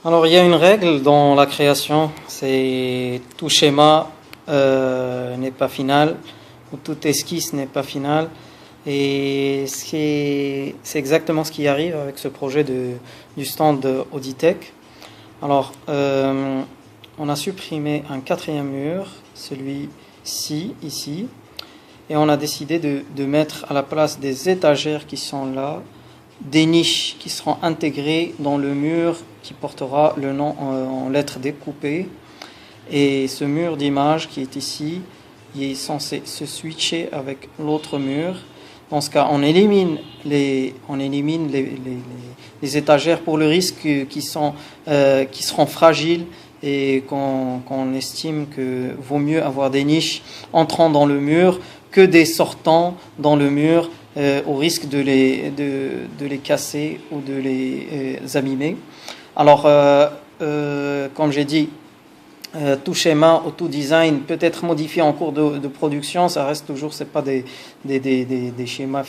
Alors, il y a une règle dans la création, c'est tout schéma n'est pas final, ou toute esquisse n'est pas finale. Et c'est exactement ce qui arrive avec ce projet du stand Auditech. Alors, on a supprimé un quatrième mur, celui-ci, ici, et on a décidé de mettre à la place des étagères qui sont là, des niches qui seront intégrées dans le mur qui portera le nom en lettres découpées. Et ce mur d'image qui est ici, il est censé se switcher avec l'autre mur. Dans ce cas, on élimine les étagères pour le risque qui seront fragiles et qu'on estime que vaut mieux avoir des niches entrant dans le mur que des sortants dans le mur au risque de les casser ou de les abîmer. Alors, comme j'ai dit, tout schéma ou tout design peut être modifié en cours de production, ça reste toujours, c'est pas des schémas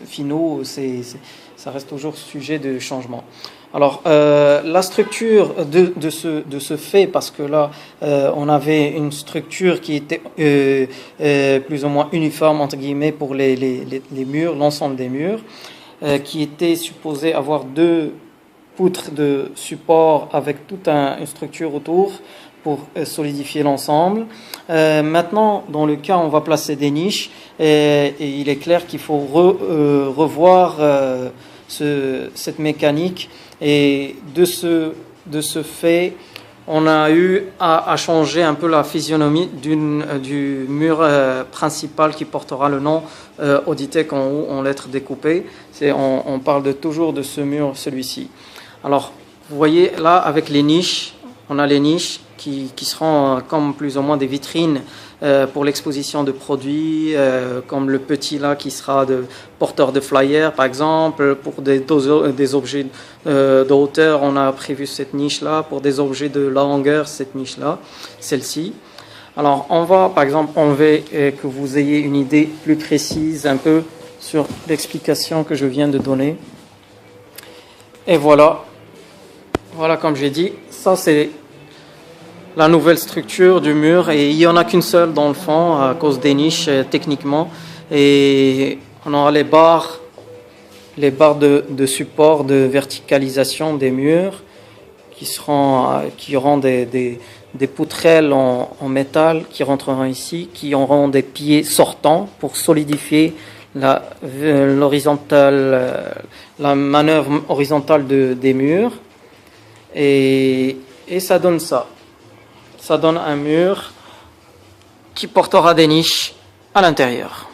finaux, ça reste toujours sujet de changement. Alors, la structure de ce fait, parce que là, on avait une structure qui était plus ou moins uniforme, entre guillemets, pour les murs, l'ensemble des murs, qui était supposé avoir deux poutres de support avec toute une structure autour pour solidifier l'ensemble. Maintenant, dans le cas où on va placer des niches, et il est clair qu'il faut revoir cette mécanique. Et de ce fait, on a eu à changer un peu la physionomie du mur principal qui portera le nom Auditech en haut en lettres découpées. On parle toujours de ce mur, celui-ci. Alors, vous voyez là, avec les niches, on a les niches qui seront comme plus ou moins des vitrines pour l'exposition de produits, comme le petit là qui sera de porteur de flyers par exemple. Pour des objets de hauteur, on a prévu cette niche là. Pour des objets de longueur, cette niche là, celle-ci. Alors on va par exemple enlever que vous ayez une idée plus précise un peu sur l'explication que je viens de donner. Et voilà, comme j'ai dit, ça c'est la nouvelle structure du mur, et il n'y en a qu'une seule dans le fond à cause des niches techniquement, et on aura les barres de support de verticalisation des murs qui auront des poutrelles en métal qui rentreront ici, qui auront des pieds sortants pour solidifier la manœuvre horizontale des murs, et ça donne ça. Ça donne un mur qui portera des niches à l'intérieur.